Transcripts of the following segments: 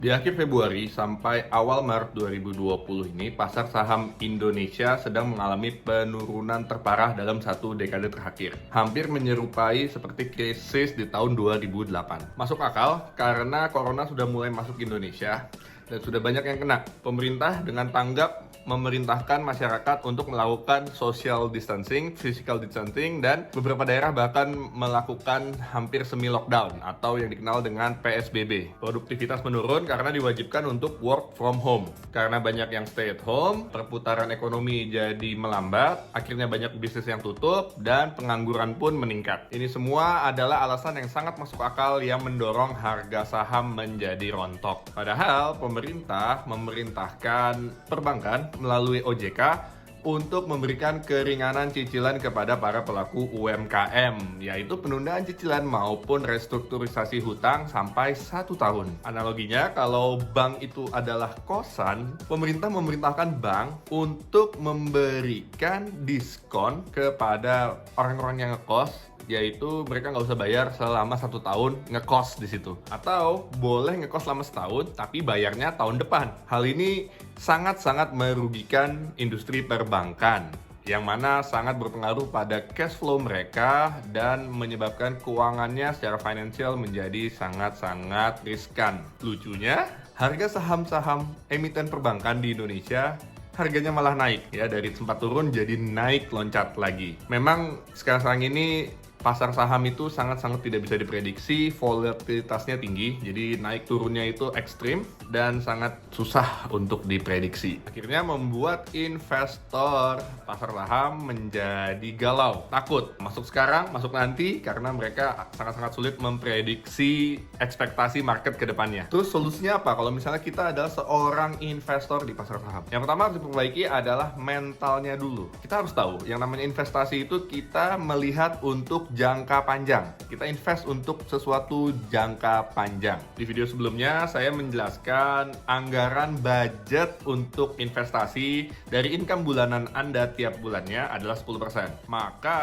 Di akhir Februari sampai awal Maret 2020 ini, pasar saham Indonesia sedang mengalami penurunan terparah dalam satu dekade terakhir. Hampir menyerupai seperti krisis di tahun 2008. Masuk akal karena corona sudah mulai masuk Indonesia dan sudah banyak yang kena. Pemerintah dengan tanggap memerintahkan masyarakat untuk melakukan social distancing, physical distancing, dan beberapa daerah bahkan melakukan hampir semi-lockdown atau yang dikenal dengan PSBB. Produktivitas menurun karena diwajibkan untuk work from home. Karena banyak yang stay at home, perputaran ekonomi jadi melambat, akhirnya banyak bisnis yang tutup, dan pengangguran pun meningkat. Ini semua adalah alasan yang sangat masuk akal yang mendorong harga saham menjadi rontok. Padahal pemerintah memerintahkan perbankan melalui OJK untuk memberikan keringanan cicilan kepada para pelaku UMKM, yaitu penundaan cicilan maupun restrukturisasi hutang sampai 1 tahun. Analoginya, kalau bank itu adalah kosan, pemerintah memerintahkan bank untuk memberikan diskon kepada orang-orang yang ngekos, yaitu mereka nggak usah bayar selama 1 tahun ngekos di situ, atau boleh ngekos selama setahun tapi bayarnya tahun depan. Hal ini sangat-sangat merugikan industri perbankan, yang mana sangat berpengaruh pada cash flow mereka dan menyebabkan keuangannya secara finansial menjadi sangat-sangat riskan. Lucunya, harga saham-saham emiten perbankan di Indonesia harganya malah naik, ya, dari sempat turun jadi naik loncat lagi. Memang sekarang ini pasar saham itu sangat-sangat tidak bisa diprediksi, volatilitasnya tinggi, jadi naik turunnya itu ekstrim dan sangat susah untuk diprediksi. Akhirnya membuat investor pasar saham menjadi galau, takut masuk sekarang, masuk nanti, karena mereka sangat-sangat sulit memprediksi ekspektasi market ke depannya. Terus solusinya apa kalau misalnya kita adalah seorang investor di pasar saham? Yang pertama harus diperbaiki adalah mentalnya dulu. Kita harus tahu, yang namanya investasi itu kita melihat untuk jangka panjang. Kita invest untuk sesuatu jangka panjang. Di video sebelumnya saya menjelaskan anggaran budget untuk investasi dari income bulanan Anda tiap bulannya adalah 10%. Maka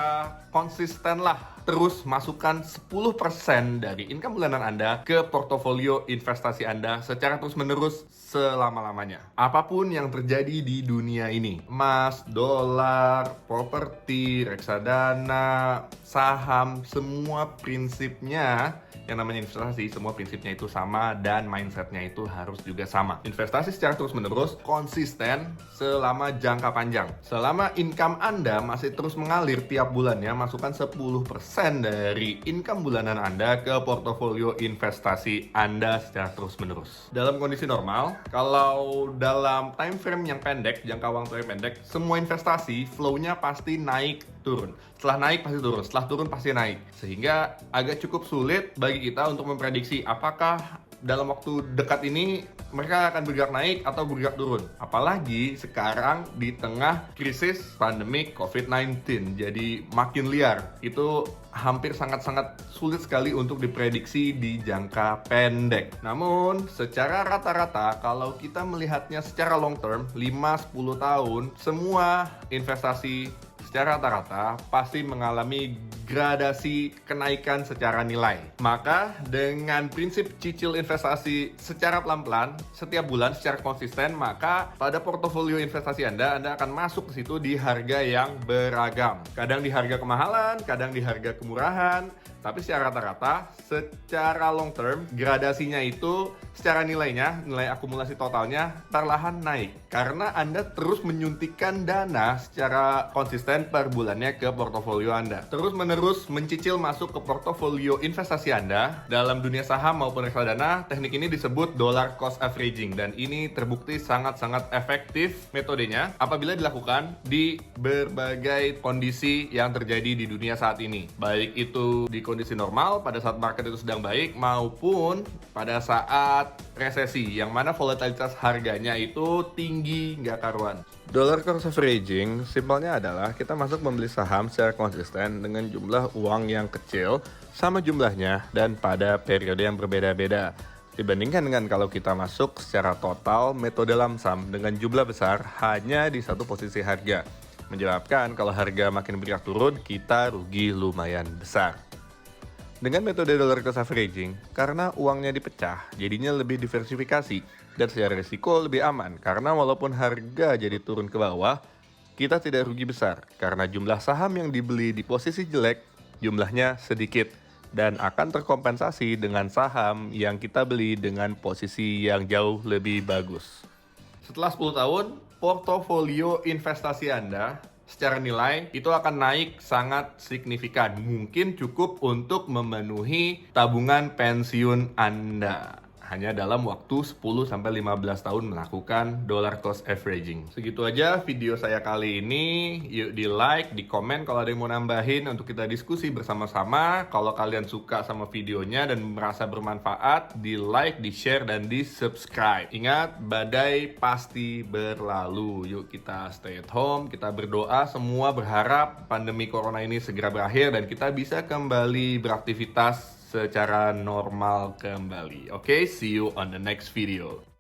konsistenlah terus masukkan 10% dari income bulanan Anda ke portofolio investasi Anda secara terus-menerus selama-lamanya. Apapun yang terjadi di dunia ini, emas, dolar, properti, reksadana, saham, semua prinsipnya, yang namanya investasi, semua prinsipnya itu sama dan mindsetnya itu harus juga sama. Investasi secara terus-menerus, konsisten selama jangka panjang. Selama income Anda masih terus mengalir tiap bulannya, masukkan 10% dari income bulanan Anda ke portofolio investasi Anda secara terus-menerus. Dalam kondisi normal, kalau dalam time frame yang pendek, jangka waktu yang pendek, semua investasi flow-nya pasti naik turun. Setelah naik pasti turun, setelah turun pasti naik. Sehingga agak cukup sulit bagi kita untuk memprediksi apakah dalam waktu dekat ini mereka akan bergerak naik atau bergerak turun. Apalagi sekarang di tengah krisis pandemik COVID-19, jadi makin liar. Itu hampir sangat-sangat sulit sekali untuk diprediksi di jangka pendek. Namun secara rata-rata kalau kita melihatnya secara long term, 5-10 tahun, semua investasi secara rata-rata pasti mengalami gradasi kenaikan secara nilai. Maka dengan prinsip cicil investasi secara pelan-pelan setiap bulan secara konsisten, maka pada portofolio investasi Anda akan masuk ke situ di harga yang beragam. Kadang di harga kemahalan, kadang di harga kemurahan, tapi secara rata-rata secara long term gradasinya itu secara nilainya, nilai akumulasi totalnya perlahan naik karena Anda terus menyuntikkan dana secara konsisten per bulannya ke portofolio Anda. Terus menerus mencicil masuk ke portofolio investasi Anda. Dalam dunia saham maupun reksadana, teknik ini disebut dollar cost averaging dan ini terbukti sangat-sangat efektif metodenya apabila dilakukan di berbagai kondisi yang terjadi di dunia saat ini. Baik itu di kondisi normal pada saat market itu sedang baik maupun pada saat resesi yang mana volatilitas harganya itu tinggi nggak karuan. Dollar cost averaging simpelnya adalah kita masuk membeli saham secara konsisten dengan jumlah uang yang kecil sama jumlahnya dan pada periode yang berbeda-beda. Dibandingkan dengan kalau kita masuk secara total metode lamsam dengan jumlah besar hanya di satu posisi harga. Menyebabkan kalau harga makin bergerak turun, kita rugi lumayan besar. Dengan metode dollar cost averaging, karena uangnya dipecah, jadinya lebih diversifikasi dan secara risiko lebih aman karena walaupun harga jadi turun ke bawah, kita tidak rugi besar karena jumlah saham yang dibeli di posisi jelek jumlahnya sedikit dan akan terkompensasi dengan saham yang kita beli dengan posisi yang jauh lebih bagus. Setelah 10 tahun, portofolio investasi Anda secara nilai itu akan naik sangat signifikan. Mungkin cukup untuk memenuhi tabungan pensiun Anda. Hanya dalam waktu 10-15 tahun melakukan dollar cost averaging. Segitu aja video saya kali ini. Yuk di like, di komen kalau ada yang mau nambahin untuk kita diskusi bersama-sama. Kalau kalian suka sama videonya dan merasa bermanfaat, di like, di share, dan di subscribe. Ingat, badai pasti berlalu. Yuk kita stay at home, kita berdoa, semua berharap pandemi corona ini segera berakhir dan kita bisa kembali beraktivitas secara normal kembali. Oke, see you on the next video.